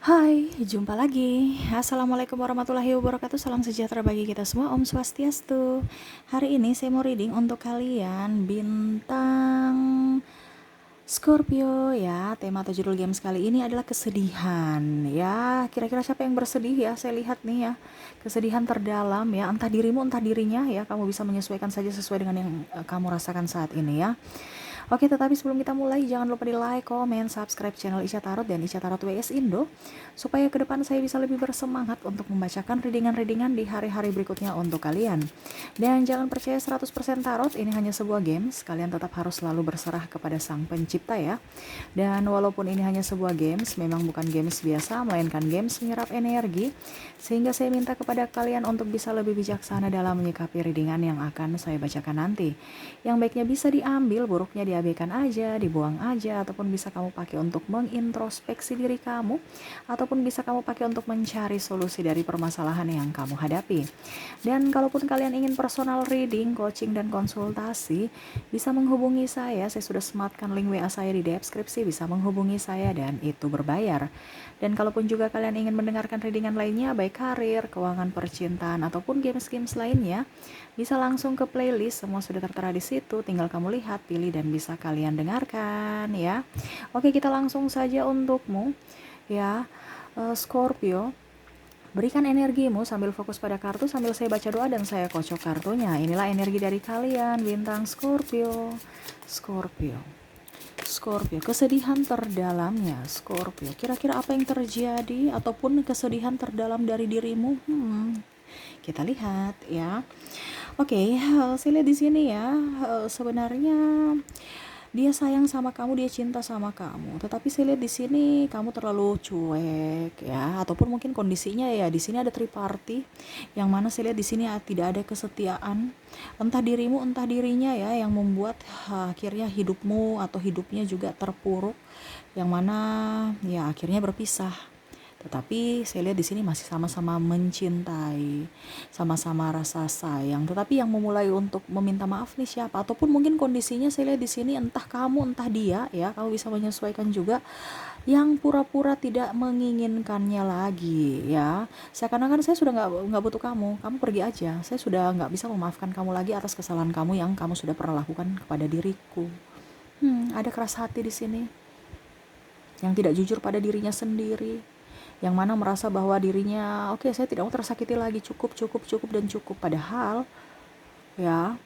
Hai, jumpa lagi. Assalamualaikum warahmatullahi wabarakatuh. Salam sejahtera bagi kita semua. Om Swastiastu. Hari ini saya mau reading untuk kalian bintang Scorpio ya. Tema atau judul game kali ini adalah kesedihan ya. Kira-kira siapa yang bersedih ya? Saya lihat nih ya. Kesedihan terdalam ya. Entah dirimu, entah dirinya ya. Kamu bisa menyesuaikan saja sesuai dengan yang kamu rasakan saat ini ya. Oke, tetapi sebelum kita mulai, jangan lupa di like, komen, subscribe channel Isya Tarot dan Isya Tarot WS Indo, supaya ke depan saya bisa lebih bersemangat untuk membacakan readingan-readingan di hari-hari berikutnya untuk kalian. Dan jangan percaya 100% tarot, ini hanya sebuah games, kalian tetap harus selalu berserah kepada sang pencipta ya. Dan walaupun ini hanya sebuah games, memang bukan games biasa, melainkan games menyerap energi, sehingga saya minta kepada kalian untuk bisa lebih bijaksana dalam menyikapi readingan yang akan saya bacakan nanti. Yang baiknya bisa diambil, buruknya diabaikan aja, dibuang aja, ataupun bisa kamu pakai untuk mengintrospeksi diri kamu, ataupun bisa kamu pakai untuk mencari solusi dari permasalahan yang kamu hadapi. Dan kalaupun kalian ingin personal reading, coaching, dan konsultasi, bisa menghubungi saya sudah sematkan link WA saya di deskripsi, bisa menghubungi saya dan itu berbayar. Dan kalaupun juga kalian ingin mendengarkan readingan lainnya, baik karir, keuangan, percintaan, ataupun games-games lainnya, bisa langsung ke playlist, semua sudah tertera di situ, tinggal kamu lihat, pilih, dan bisa kalian dengarkan ya. Oke, kita langsung saja untukmu ya, Scorpio. Berikan energimu sambil fokus pada kartu, sambil saya baca doa dan saya kocok kartunya. Inilah energi dari kalian, bintang Scorpio. Scorpio. Scorpio, kesedihan terdalamnya Scorpio. Kira-kira apa yang terjadi ataupun kesedihan terdalam dari dirimu? Kita lihat ya. Oke, saya lihat di sini ya, sebenarnya dia sayang sama kamu, dia cinta sama kamu. Tetapi saya lihat di sini kamu terlalu cuek ya, ataupun mungkin kondisinya ya di sini ada triparty, yang mana saya lihat di sini tidak ada kesetiaan. Entah dirimu, entah dirinya ya, yang membuat akhirnya hidupmu atau hidupnya juga terpuruk, yang mana ya akhirnya berpisah. Tetapi saya lihat di sini masih sama-sama mencintai, sama-sama rasa sayang. Tetapi yang memulai untuk meminta maaf nih siapa? Ataupun mungkin kondisinya saya lihat di sini entah kamu entah dia ya, kamu bisa menyesuaikan juga, yang pura-pura tidak menginginkannya lagi ya. Seakan-akan saya sudah nggak butuh kamu, kamu pergi aja. Saya sudah nggak bisa memaafkan kamu lagi atas kesalahan kamu yang kamu sudah pernah lakukan kepada diriku. Ada keras hati di sini, yang tidak jujur pada dirinya sendiri, yang mana merasa bahwa dirinya oke, saya tidak mau tersakiti lagi, cukup dan cukup, padahal ya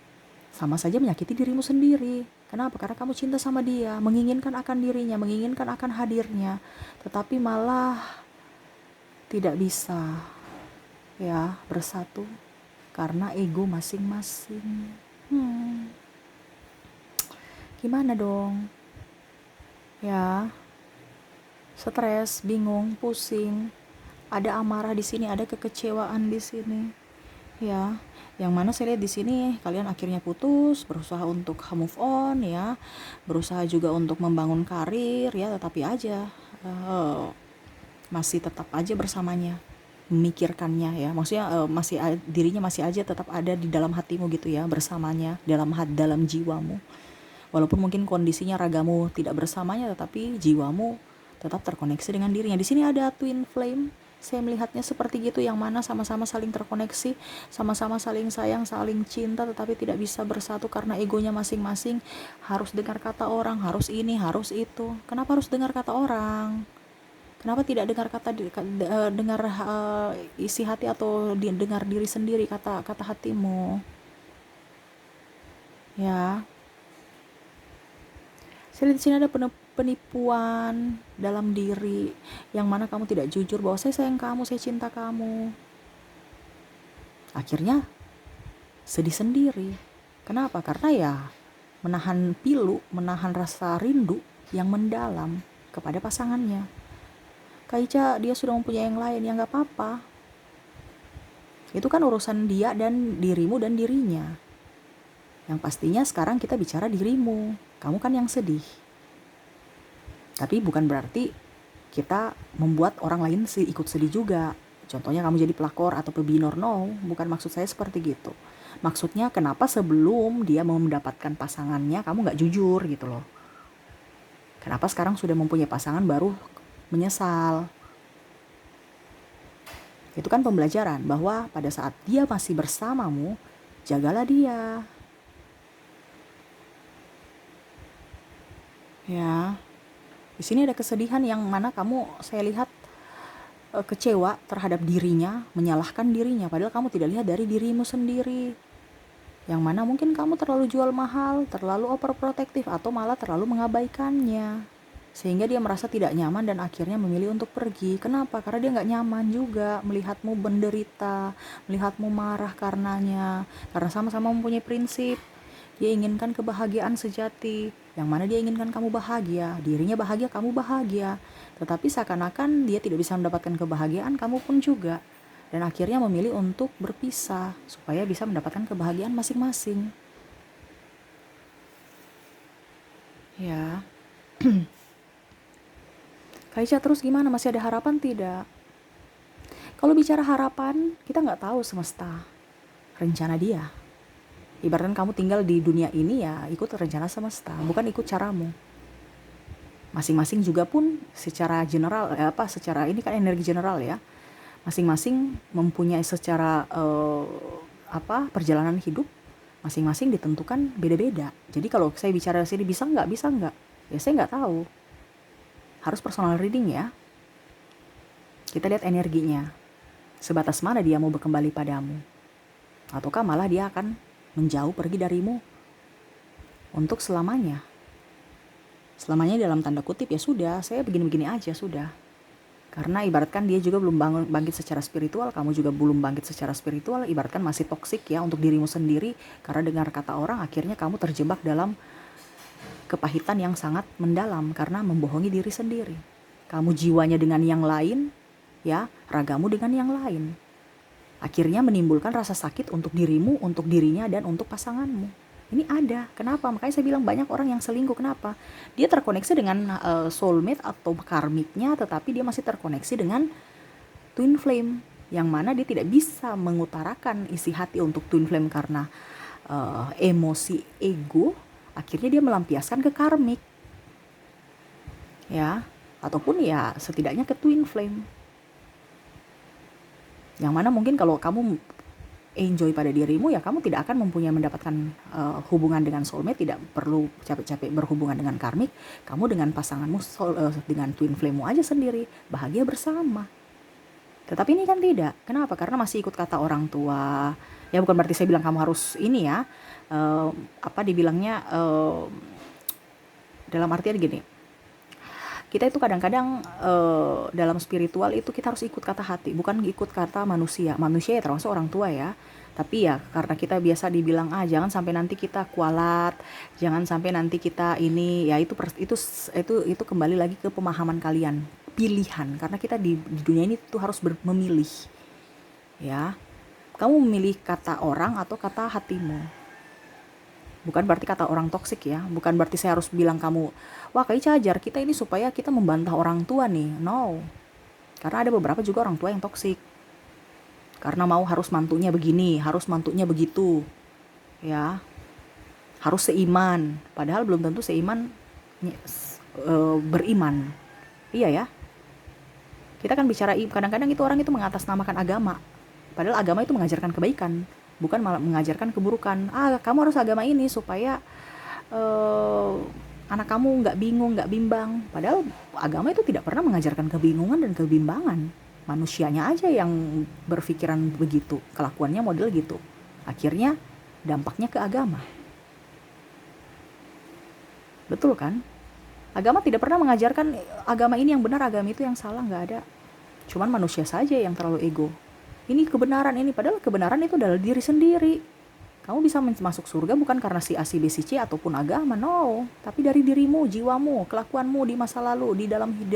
sama saja menyakiti dirimu sendiri. Kenapa? Karena kamu cinta sama dia, menginginkan akan dirinya, menginginkan akan hadirnya, tetapi malah tidak bisa ya bersatu karena ego masing-masing. Gimana dong ya? Stres, bingung, pusing, ada amarah di sini, ada kekecewaan di sini ya, yang mana saya lihat di sini kalian akhirnya putus, berusaha untuk move on ya, berusaha juga untuk membangun karir ya, tetapi aja masih tetap aja bersamanya, memikirkannya ya, maksudnya dirinya masih aja tetap ada di dalam hatimu gitu ya, bersamanya dalam jiwamu, walaupun mungkin kondisinya ragamu tidak bersamanya, tetapi jiwamu tetap terkoneksi dengan dirinya. Di sini ada twin flame, saya melihatnya seperti gitu, yang mana sama-sama saling terkoneksi, sama-sama saling sayang, saling cinta, tetapi tidak bisa bersatu karena egonya masing-masing. Harus dengar kata orang, harus ini, harus itu. Kenapa harus dengar kata orang? Kenapa tidak dengar dengar isi hati, atau dengar diri sendiri, kata hatimu ya. Saya lihat di sini ada penipuan dalam diri, yang mana kamu tidak jujur bahwa saya sayang kamu, saya cinta kamu. Akhirnya sedih sendiri. Kenapa? Karena ya menahan pilu, menahan rasa rindu yang mendalam kepada pasangannya. Kak Ica, dia sudah mempunyai yang lain, ya nggak apa-apa. Itu kan urusan dia dan dirimu dan dirinya. Yang pastinya sekarang kita bicara dirimu, kamu kan yang sedih. Tapi bukan berarti kita membuat orang lain ikut sedih juga. Contohnya kamu jadi pelakor atau pebinor, no, bukan maksud saya seperti gitu. Maksudnya kenapa sebelum dia mau mendapatkan pasangannya kamu gak jujur gitu loh. Kenapa sekarang sudah mempunyai pasangan baru menyesal. Itu kan pembelajaran bahwa pada saat dia masih bersamamu, jagalah dia. Ya, di sini ada kesedihan yang mana kamu, saya lihat, kecewa terhadap dirinya, menyalahkan dirinya, padahal kamu tidak lihat dari dirimu sendiri. Yang mana mungkin kamu terlalu jual mahal, terlalu overprotective, atau malah terlalu mengabaikannya. Sehingga dia merasa tidak nyaman dan akhirnya memilih untuk pergi. Kenapa? Karena dia nggak nyaman juga melihatmu menderita, melihatmu marah karenanya. Karena sama-sama mempunyai prinsip. Dia inginkan kebahagiaan sejati, yang mana dia inginkan kamu bahagia, dirinya bahagia, kamu bahagia. Tetapi seakan-akan dia tidak bisa mendapatkan kebahagiaan, kamu pun juga. Dan akhirnya memilih untuk berpisah, supaya bisa mendapatkan kebahagiaan masing-masing. Ya, Kaica, terus gimana? Masih ada harapan tidak? Kalau bicara harapan, kita nggak tahu semesta, rencana dia. Ibaratkan kamu tinggal di dunia ini ya ikut rencana semesta, bukan ikut caramu. Masing-masing juga pun secara general, secara ini kan energi general ya. Masing-masing mempunyai secara perjalanan hidup, masing-masing ditentukan beda-beda. Jadi kalau saya bicara sini bisa nggak, ya saya nggak tahu. Harus personal reading ya. Kita lihat energinya, sebatas mana dia mau kembali padamu, ataukah malah dia akan menjauh pergi darimu untuk selamanya. Selamanya dalam tanda kutip ya sudah, saya begini-begini aja sudah. Karena ibaratkan dia juga belum bangkit secara spiritual, kamu juga belum bangkit secara spiritual, ibaratkan masih toksik ya untuk dirimu sendiri, karena dengar kata orang akhirnya kamu terjebak dalam kepahitan yang sangat mendalam karena membohongi diri sendiri. Kamu jiwanya dengan yang lain, ya, ragamu dengan yang lain. Akhirnya menimbulkan rasa sakit untuk dirimu, untuk dirinya, dan untuk pasanganmu. Ini ada. Kenapa? Makanya saya bilang banyak orang yang selingkuh. Kenapa? Dia terkoneksi dengan soulmate atau karmiknya, tetapi dia masih terkoneksi dengan twin flame, yang mana dia tidak bisa mengutarakan isi hati untuk twin flame karena emosi ego. Akhirnya dia melampiaskan ke karmik, ya, ataupun ya setidaknya ke twin flame. Yang mana mungkin kalau kamu enjoy pada dirimu ya kamu tidak akan mendapatkan hubungan dengan soulmate, tidak perlu capek-capek berhubungan dengan karmik. Kamu dengan pasanganmu dengan twin flame-mu aja sendiri bahagia bersama. Tetapi ini kan tidak. Kenapa? Karena masih ikut kata orang tua. Ya bukan berarti saya bilang kamu harus ini ya, dibilangnya dalam artian gini, kita itu kadang-kadang dalam spiritual itu kita harus ikut kata hati, bukan ikut kata manusia. Manusia ya termasuk orang tua ya. Tapi ya karena kita biasa dibilang jangan sampai nanti kita kualat, jangan sampai nanti kita ini, ya itu kembali lagi ke pemahaman kalian, pilihan. Karena kita di dunia ini tuh harus memilih. Ya. Kamu memilih kata orang atau kata hatimu. Bukan berarti kata orang toksik ya, bukan berarti saya harus bilang kamu, wah Kaica ajar kita ini supaya kita membantah orang tua nih. No. Karena ada beberapa juga orang tua yang toksik. Karena mau harus mantunya begini, harus mantunya begitu. Ya. Harus seiman, padahal belum tentu seiman beriman. Iya ya. Kita kan bicara kadang-kadang itu orang itu mengatasnamakan agama. Padahal agama itu mengajarkan kebaikan, bukan malah mengajarkan keburukan. Kamu harus agama ini supaya anak kamu nggak bingung, nggak bimbang. Padahal agama itu tidak pernah mengajarkan kebingungan dan kebimbangan. Manusianya aja yang berpikiran begitu, kelakuannya model gitu. Akhirnya dampaknya ke agama. Betul kan? Agama tidak pernah mengajarkan agama ini yang benar, agama itu yang salah, nggak ada. Cuman manusia saja yang terlalu ego. Ini kebenaran ini, padahal kebenaran itu adalah diri sendiri. Kamu bisa masuk surga bukan karena si A, si B, si C ataupun agama, no. Tapi dari dirimu, jiwamu, kelakuanmu di masa lalu, di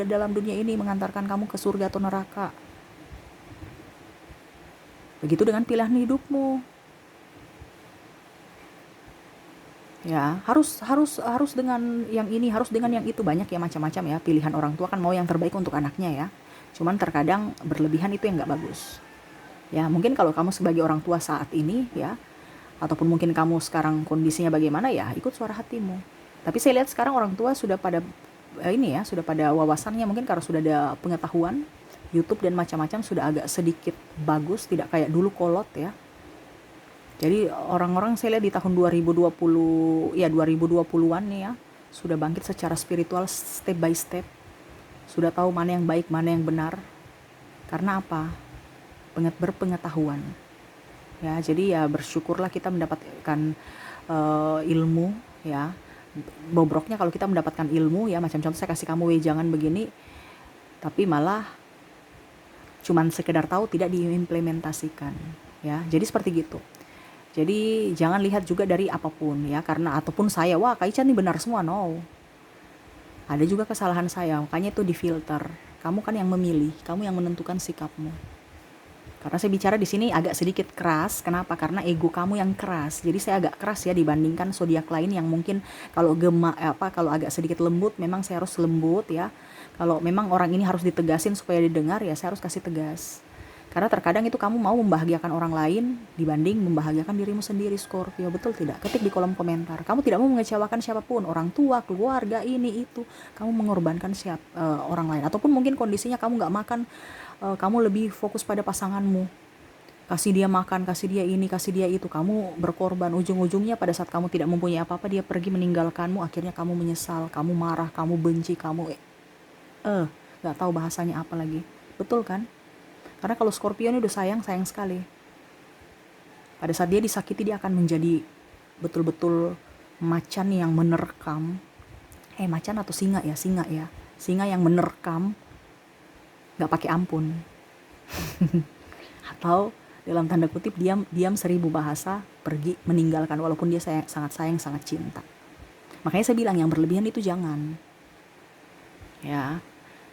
dalam dunia ini mengantarkan kamu ke surga atau neraka. Begitu dengan pilihan hidupmu. Ya, harus dengan yang ini, harus dengan yang itu, banyak ya macam-macam ya. Pilihan orang tua kan mau yang terbaik untuk anaknya ya. Cuman terkadang berlebihan itu yang nggak bagus. Ya, mungkin kalau kamu sebagai orang tua saat ini ya, ataupun mungkin kamu sekarang kondisinya bagaimana ya, ikut suara hatimu. Tapi saya lihat sekarang orang tua sudah pada sudah pada wawasannya, mungkin karena sudah ada pengetahuan, YouTube dan macam-macam sudah agak sedikit bagus, tidak kayak dulu kolot ya. Jadi orang-orang saya lihat di tahun 2020, ya 2020-an nih ya, sudah bangkit secara spiritual step by step. Sudah tahu mana yang baik, mana yang benar. Karena apa? Berpengetahuan. Ya, jadi ya bersyukurlah kita mendapatkan ilmu ya. Bobroknya kalau kita mendapatkan ilmu ya, macam contoh saya kasih kamu wejangan begini, tapi malah cuman sekedar tahu, tidak diimplementasikan ya. Jadi seperti gitu. Jadi jangan lihat juga dari apapun ya, karena ataupun saya, wah Kak Ica nih benar semua, no. Ada juga kesalahan saya, makanya itu difilter. Kamu kan yang memilih, kamu yang menentukan sikapmu. Karena saya bicara di sini agak sedikit keras, kenapa? Karena ego kamu yang keras. Jadi saya agak keras ya dibandingkan zodiak lain yang mungkin kalau kalau agak sedikit lembut, memang saya harus lembut ya. Kalau memang orang ini harus ditegasin supaya didengar, ya saya harus kasih tegas. Karena terkadang itu kamu mau membahagiakan orang lain dibanding membahagiakan dirimu sendiri, Scorpio. Betul tidak? Ketik di kolom komentar. Kamu tidak mau mengecewakan siapapun, orang tua, keluarga, ini, itu. Kamu mengorbankan orang lain. Ataupun mungkin kondisinya kamu nggak makan, kamu lebih fokus pada pasanganmu. Kasih dia makan, kasih dia ini, kasih dia itu. Kamu berkorban. Ujung-ujungnya pada saat kamu tidak mempunyai apa-apa, dia pergi meninggalkanmu. Akhirnya kamu menyesal, kamu marah, kamu benci, kamu nggak tahu bahasanya apa lagi. Betul kan? Karena kalau Scorpio ini udah sayang sekali. Pada saat dia disakiti, dia akan menjadi betul-betul macan yang menerkam. Macan atau singa ya? Singa ya. Singa yang menerkam, gak pakai ampun. Atau dalam tanda kutip diam 1000 bahasa, pergi meninggalkan walaupun dia sangat sayang, sangat cinta. Makanya saya bilang yang berlebihan itu jangan. Ya.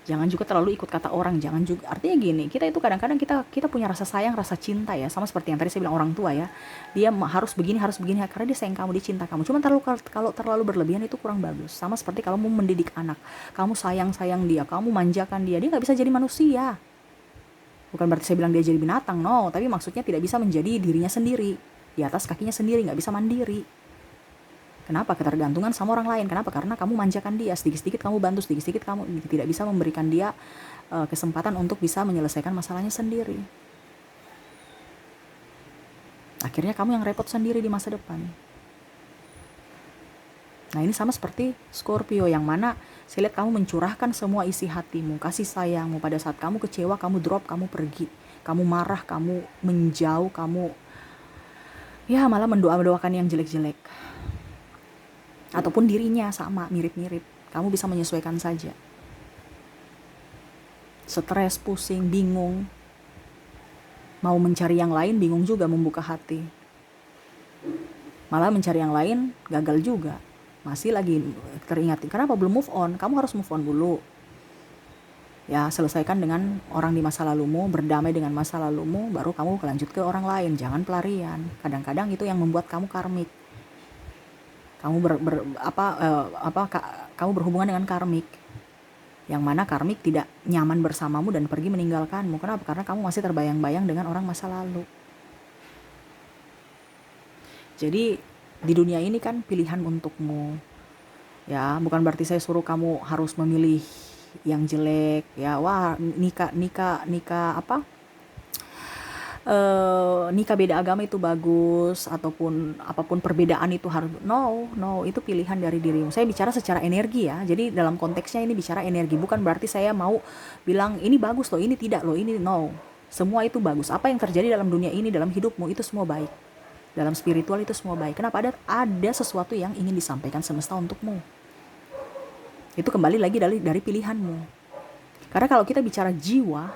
Jangan juga terlalu ikut kata orang, jangan juga. Artinya gini, kita itu kadang-kadang kita punya rasa sayang, rasa cinta ya, sama seperti yang tadi saya bilang orang tua ya. Dia harus begini karena dia sayang kamu, dia cinta kamu. Cuma kalau terlalu berlebihan itu kurang bagus. Sama seperti kalau mau mendidik anak, kamu sayang dia, kamu manjakan dia nggak bisa jadi manusia. Bukan berarti saya bilang dia jadi binatang, no, tapi maksudnya tidak bisa menjadi dirinya sendiri, di atas kakinya sendiri, nggak bisa mandiri. Kenapa? Ketergantungan sama orang lain. Kenapa? Karena kamu manjakan dia, sedikit-sedikit kamu bantu, sedikit-sedikit kamu tidak bisa memberikan dia kesempatan untuk bisa menyelesaikan masalahnya sendiri. Akhirnya kamu yang repot sendiri di masa depan. Nah ini sama seperti Scorpio, yang mana saya lihat kamu mencurahkan semua isi hatimu, kasih sayangmu. Pada saat kamu kecewa, kamu drop, kamu pergi, kamu marah, kamu menjauh, kamu ya malah mendoakan yang jelek-jelek. Ataupun dirinya sama, mirip-mirip. Kamu bisa menyesuaikan saja. Stres, pusing, bingung. Mau mencari yang lain, bingung juga membuka hati. Malah mencari yang lain, gagal juga. Masih lagi teringat. Kenapa belum move on? Kamu harus move on dulu. Ya, selesaikan dengan orang di masa lalumu, berdamai dengan masa lalumu, baru kamu lanjut ke orang lain. Jangan pelarian. Kadang-kadang itu yang membuat kamu karmik. Kamu kamu berhubungan dengan karmik, yang mana karmik tidak nyaman bersamamu dan pergi meninggalkanmu. Kenapa? Karena kamu masih terbayang-bayang dengan orang masa lalu. Jadi di dunia ini kan pilihan untukmu. Ya, bukan berarti saya suruh kamu harus memilih yang jelek. Ya, wah nikah nikah beda agama itu bagus, ataupun apapun perbedaan itu harus, no, itu pilihan dari dirimu. Saya bicara secara energi ya, jadi dalam konteksnya ini bicara energi, bukan berarti saya mau bilang ini bagus loh, ini tidak loh, ini no. Semua itu bagus. Apa yang terjadi dalam dunia ini, dalam hidupmu, itu semua baik. Dalam spiritual itu semua baik. Kenapa? Ada sesuatu yang ingin disampaikan semesta untukmu. Itu kembali lagi dari pilihanmu. Karena kalau kita bicara jiwa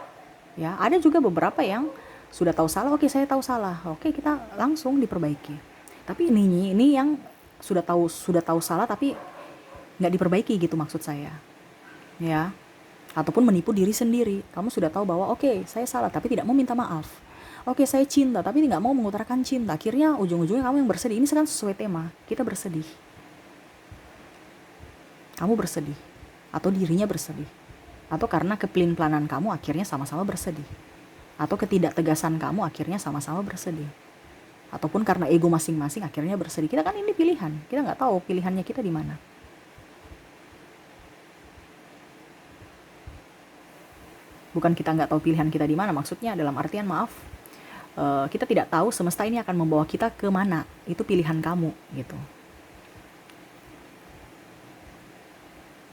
ya, ada juga beberapa yang sudah tahu salah, oke saya tahu salah, oke kita langsung diperbaiki. Tapi ini yang sudah tahu salah tapi nggak diperbaiki gitu maksud saya, ya. Ataupun menipu diri sendiri. Kamu sudah tahu bahwa oke saya salah tapi tidak mau minta maaf. Oke saya cinta tapi nggak mau mengutarakan cinta. Akhirnya ujung-ujungnya kamu yang bersedih. Ini sekarang sesuai tema, kita bersedih. Kamu bersedih atau dirinya bersedih, atau karena kepelin-pelanan kamu akhirnya sama-sama bersedih, atau ketidaktegasan kamu akhirnya sama-sama bersedih, ataupun karena ego masing-masing akhirnya bersedih. Kita kan ini pilihan, kita nggak tahu pilihannya kita di mana. Bukan kita nggak tahu pilihan kita di mana, maksudnya dalam artian maaf, kita tidak tahu semesta ini akan membawa kita ke mana, itu pilihan kamu gitu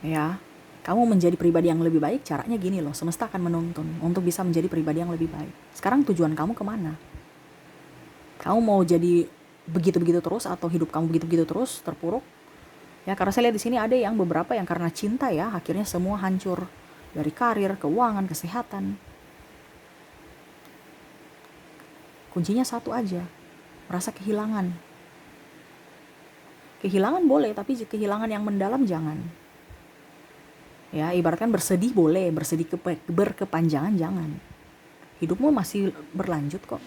ya. Kamu menjadi pribadi yang lebih baik, caranya gini loh, semesta akan menuntun untuk bisa menjadi pribadi yang lebih baik. Sekarang tujuan kamu kemana? Kamu mau jadi begitu-begitu terus atau hidup kamu begitu-begitu terus terpuruk? Ya, karena saya lihat di sini ada yang beberapa yang karena cinta ya, akhirnya semua hancur. Dari karir, keuangan, kesehatan. Kuncinya satu aja, merasa kehilangan. Kehilangan boleh, tapi kehilangan yang mendalam jangan. Ya, ibaratkan bersedih boleh, bersedih berkepanjangan jangan. Hidupmu masih berlanjut kok.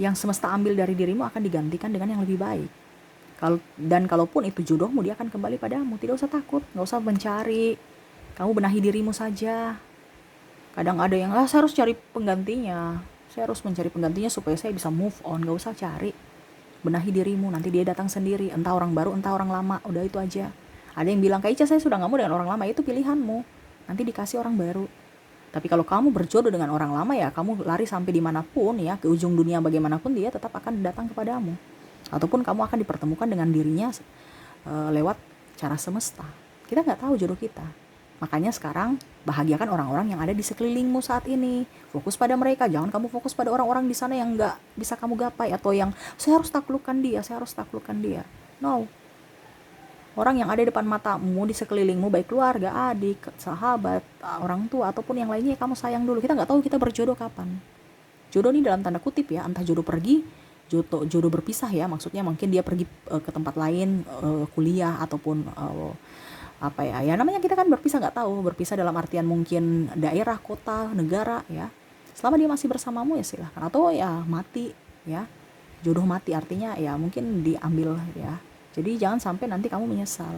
Yang semesta ambil dari dirimu akan digantikan dengan yang lebih baik. Dan kalaupun itu jodohmu, dia akan kembali padamu. Tidak usah takut, gak usah mencari. Kamu benahi dirimu saja. Kadang ada yang, saya harus cari penggantinya. Saya harus mencari penggantinya supaya saya bisa move on. Gak usah cari. Benahi dirimu, nanti dia datang sendiri. Entah orang baru, entah orang lama. Udah itu aja. Ada yang bilang, Kak Ica saya sudah gak mau dengan orang lama. Itu pilihanmu. Nanti dikasih orang baru. Tapi kalau kamu berjodoh dengan orang lama ya, kamu lari sampai dimanapun ya, ke ujung dunia bagaimanapun dia tetap akan datang kepadamu. Ataupun kamu akan dipertemukan dengan dirinya lewat cara semesta. Kita gak tahu jodoh kita. Makanya sekarang bahagiakan orang-orang yang ada di sekelilingmu saat ini. Fokus pada mereka, jangan kamu fokus pada orang-orang di sana yang gak bisa kamu gapai. Atau yang, saya harus taklukkan dia, saya harus taklukkan dia. No. Orang yang ada di depan matamu, di sekelilingmu, baik keluarga, adik, sahabat, orang tua, ataupun yang lainnya, kamu sayang dulu. Kita gak tahu kita berjodoh kapan. Jodoh ini dalam tanda kutip ya, entah jodoh pergi, jodoh berpisah ya. Maksudnya mungkin dia pergi ke tempat lain, kuliah, ataupun apa ya namanya, kita kan berpisah nggak tahu, berpisah dalam artian mungkin daerah, kota, negara ya. Selama dia masih bersamamu ya silahkan, atau ya mati ya, jodoh mati artinya ya mungkin diambil ya. Jadi jangan sampai nanti kamu menyesal.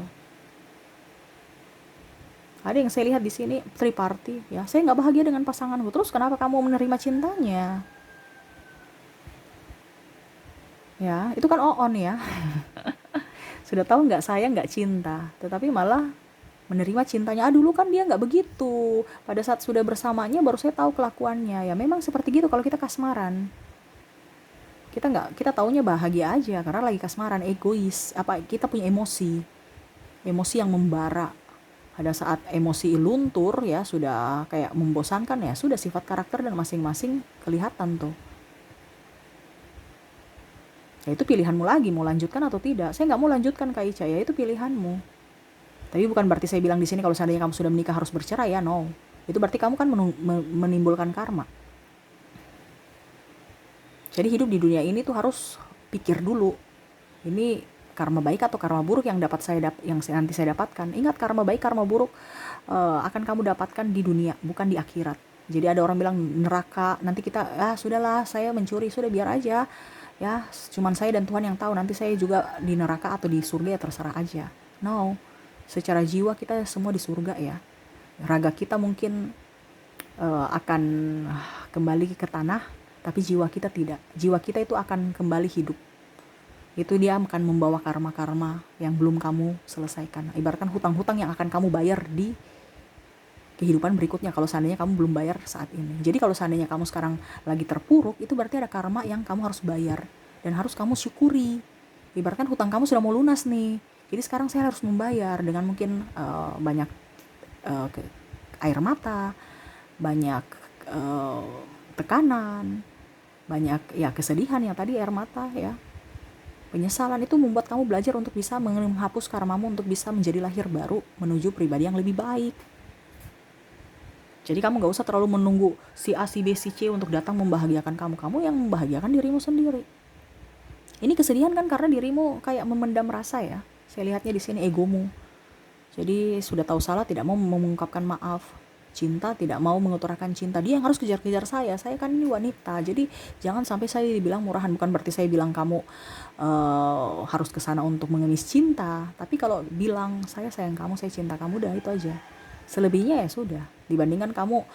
Ada yang saya lihat di sini triparty ya, saya nggak bahagia dengan pasanganku, terus kenapa kamu menerima cintanya ya? Itu kan on ya. Sudah tahu nggak sayang nggak cinta, tetapi malah menerima cintanya. Dulu kan dia nggak begitu, pada saat sudah bersamanya baru saya tahu kelakuannya. Ya memang seperti gitu kalau kita kasmaran, kita taunya bahagia aja karena lagi kasmaran, egois, apa kita punya emosi yang membara. Pada saat emosi luntur ya, sudah kayak membosankan ya, sudah sifat karakter dan masing-masing kelihatan tuh. Ya itu pilihanmu lagi mau lanjutkan atau tidak. Saya nggak mau lanjutkan Kak Ica, ya itu pilihanmu. Tapi bukan berarti saya bilang di sini kalau seandainya kamu sudah menikah harus bercerai ya, no. Itu berarti kamu kan menimbulkan karma. Jadi hidup di dunia ini tuh harus pikir dulu, ini karma baik atau karma buruk yang nanti saya dapatkan. Ingat, karma baik, karma buruk akan kamu dapatkan di dunia, bukan di akhirat. Jadi ada orang bilang neraka, nanti kita sudahlah saya mencuri, sudah biar aja ya, cuman saya dan Tuhan yang tahu, nanti saya juga di neraka atau di surga ya terserah aja. No, secara jiwa kita semua di surga ya. Raga kita mungkin akan kembali ke tanah, tapi jiwa kita tidak. Jiwa kita itu akan kembali hidup. Itu dia akan membawa karma-karma yang belum kamu selesaikan. Ibaratkan hutang-hutang yang akan kamu bayar di kehidupan berikutnya kalau seandainya kamu belum bayar saat ini. Jadi kalau seandainya kamu sekarang lagi terpuruk, itu berarti ada karma yang kamu harus bayar dan harus kamu syukuri. Ibaratkan hutang kamu sudah mau lunas nih, jadi sekarang saya harus membayar dengan mungkin banyak air mata, banyak tekanan, banyak ya kesedihan yang tadi air mata ya, penyesalan. Itu membuat kamu belajar untuk bisa menghapus karmamu, untuk bisa menjadi lahir baru menuju pribadi yang lebih baik. Jadi kamu gak usah terlalu menunggu si A, si B, si C untuk datang membahagiakan kamu. Kamu yang membahagiakan dirimu sendiri. Ini kesedihan kan karena dirimu kayak memendam rasa ya. Saya lihatnya di sini egomu. Jadi sudah tahu salah, tidak mau mengungkapkan maaf. Cinta, tidak mau mengutarakan cinta. Dia yang harus kejar-kejar saya. Saya kan ini wanita. Jadi jangan sampai saya dibilang murahan. Bukan berarti saya bilang kamu harus kesana untuk mengemis cinta. Tapi kalau bilang saya sayang kamu, saya cinta kamu, udah itu aja. Selebihnya ya sudah, dibandingkan kamu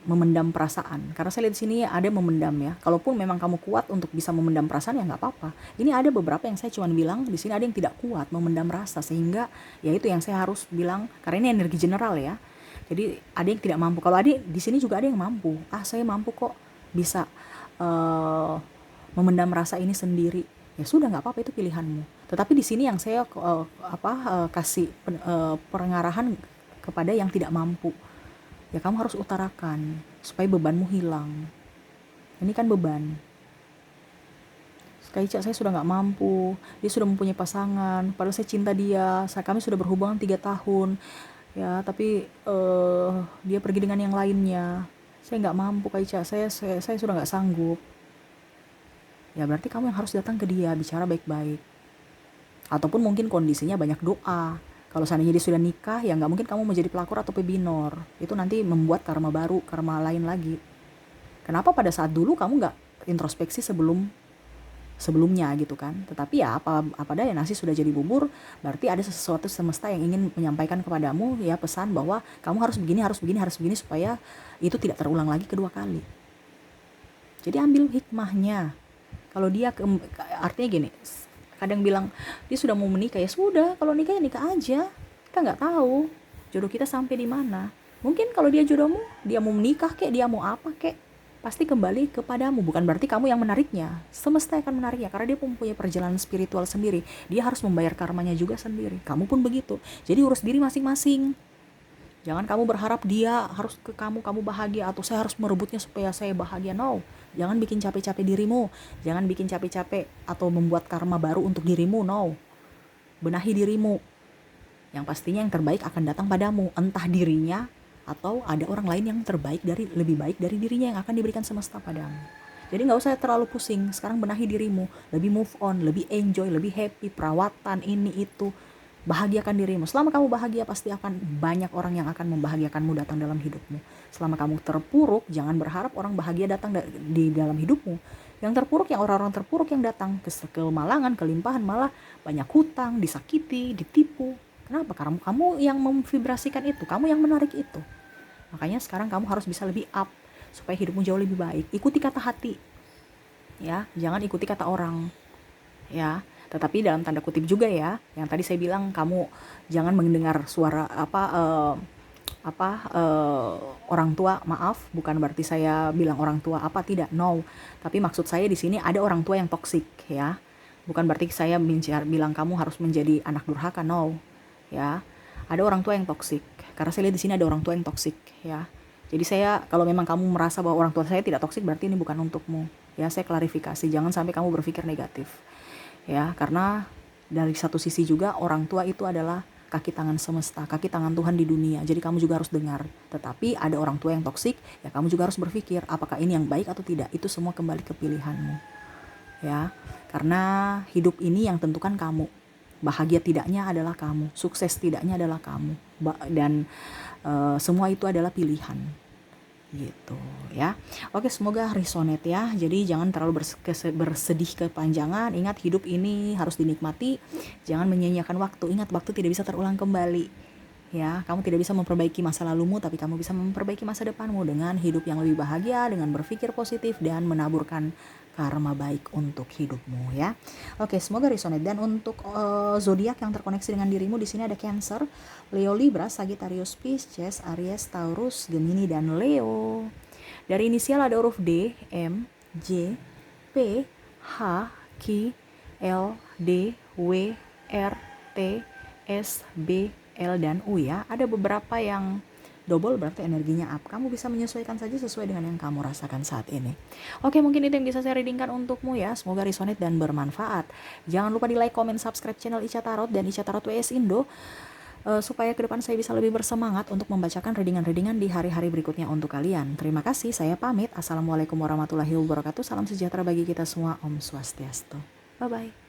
memendam perasaan. Karena saya lihat di sini ada memendam ya. Kalaupun memang kamu kuat untuk bisa memendam perasaan ya nggak apa-apa. Ini ada beberapa yang saya cuma bilang di sini ada yang tidak kuat memendam rasa, sehingga ya itu yang saya harus bilang karena ini energi general ya. Jadi ada yang tidak mampu. Kalau ada di sini juga ada yang mampu. Saya mampu kok bisa memendam rasa ini sendiri. Ya sudah nggak apa-apa, itu pilihanmu. Tetapi di sini yang saya kasih pengarahan kepada yang tidak mampu. Ya kamu harus utarakan supaya bebanmu hilang. Ini kan beban. Kayak saya sudah nggak mampu, dia sudah mempunyai pasangan, padahal saya cinta dia, kami sudah berhubungan 3 tahun, ya tapi dia pergi dengan yang lainnya. Saya nggak mampu Kak, saya sudah nggak sanggup. Ya berarti kamu yang harus datang ke dia, bicara baik-baik. Ataupun mungkin kondisinya banyak doa. Kalau seandainya dia sudah nikah, ya nggak mungkin kamu menjadi pelakor atau pebinor. Itu nanti membuat karma baru, karma lain lagi. Kenapa pada saat dulu kamu nggak introspeksi sebelumnya gitu kan? Tetapi ya apa daya, nasi sudah jadi bubur, berarti ada sesuatu semesta yang ingin menyampaikan kepadamu ya pesan bahwa kamu harus begini supaya itu tidak terulang lagi kedua kali. Jadi ambil hikmahnya. Kalau dia artinya gini, kadang bilang dia sudah mau menikah, ya sudah, kalau nikah ya nikah aja. Kita nggak tahu jodoh kita sampai di mana. Mungkin kalau dia jodohmu, dia mau menikah kek, dia mau apa kek, pasti kembali kepadamu. Bukan berarti kamu yang menariknya, semesta akan menariknya karena dia mempunyai perjalanan spiritual sendiri. Dia harus membayar karmanya juga sendiri. Kamu pun begitu. Jadi urus diri masing-masing. Jangan kamu berharap dia harus ke kamu bahagia, atau saya harus merebutnya supaya saya bahagia. No. Jangan bikin capek-capek dirimu. Jangan bikin capek-capek atau membuat karma baru untuk dirimu. No. Benahi dirimu. Yang pastinya yang terbaik akan datang padamu. Entah dirinya atau ada orang lain yang lebih baik dari dirinya yang akan diberikan semesta padamu. Jadi gak usah terlalu pusing. Sekarang benahi dirimu. Lebih move on, lebih enjoy, lebih happy. Perawatan ini itu. Bahagiakan dirimu. Selama kamu bahagia, pasti akan banyak orang yang akan membahagiakanmu datang dalam hidupmu. Selama kamu terpuruk, jangan berharap orang bahagia datang di dalam hidupmu. Yang terpuruk, yang orang-orang terpuruk yang datang, kemalangan, kelimpahan, malah banyak hutang, disakiti, ditipu. Kenapa? Karena kamu yang memvibrasikan itu, kamu yang menarik itu. Makanya sekarang kamu harus bisa lebih up supaya hidupmu jauh lebih baik. Ikuti kata hati. Ya, jangan ikuti kata orang. Ya. Tetapi dalam tanda kutip juga ya, yang tadi saya bilang kamu jangan mendengar suara orang tua. Maaf, bukan berarti saya bilang orang tua tidak, no. Tapi maksud saya di sini ada orang tua yang toksik ya. Bukan berarti saya bilang kamu harus menjadi anak durhaka, no. Ya, ada orang tua yang toksik. Karena saya lihat di sini ada orang tua yang toksik ya. Jadi kalau memang kamu merasa bahwa orang tua saya tidak toksik, berarti ini bukan untukmu. Ya, saya klarifikasi, jangan sampai kamu berpikir negatif. Ya, karena dari satu sisi juga orang tua itu adalah kaki tangan semesta, kaki tangan Tuhan di dunia. Jadi kamu juga harus dengar. Tetapi ada orang tua yang toksik, ya kamu juga harus berpikir apakah ini yang baik atau tidak. Itu semua kembali ke pilihanmu. Ya, karena hidup ini yang tentukan kamu. Bahagia tidaknya adalah kamu, sukses tidaknya adalah kamu. Dan semua itu adalah pilihan. Gitu ya. Oke, semoga resonate ya. Jadi jangan terlalu bersedih kepanjangan. Ingat, hidup ini harus dinikmati. Jangan menyia-nyiakan waktu. Ingat, waktu tidak bisa terulang kembali. Ya, kamu tidak bisa memperbaiki masa lalumu, tapi kamu bisa memperbaiki masa depanmu dengan hidup yang lebih bahagia, dengan berpikir positif dan menaburkan karma baik untuk hidupmu ya. Oke, semoga resonate. Dan untuk zodiak yang terkoneksi dengan dirimu, di sini ada Cancer, Leo, Libra, Sagittarius, Pisces, Aries, Taurus, Gemini dan Leo. Dari inisial ada huruf D, M, J, P, H, Q, L, D, W, R, T, S, B, L dan U ya. Ada beberapa yang double, berarti energinya up. Kamu bisa menyesuaikan saja sesuai dengan yang kamu rasakan saat ini. Oke, mungkin itu yang bisa saya readingkan untukmu ya. Semoga resonate dan bermanfaat. Jangan lupa di like, comment, subscribe channel Ica Tarot dan Ica Tarot WS Indo, supaya ke depan saya bisa lebih bersemangat untuk membacakan readingan-readingan di hari-hari berikutnya untuk kalian. Terima kasih, saya pamit. Assalamualaikum warahmatullahi wabarakatuh. Salam sejahtera bagi kita semua. Om Swastiastu. Bye-bye.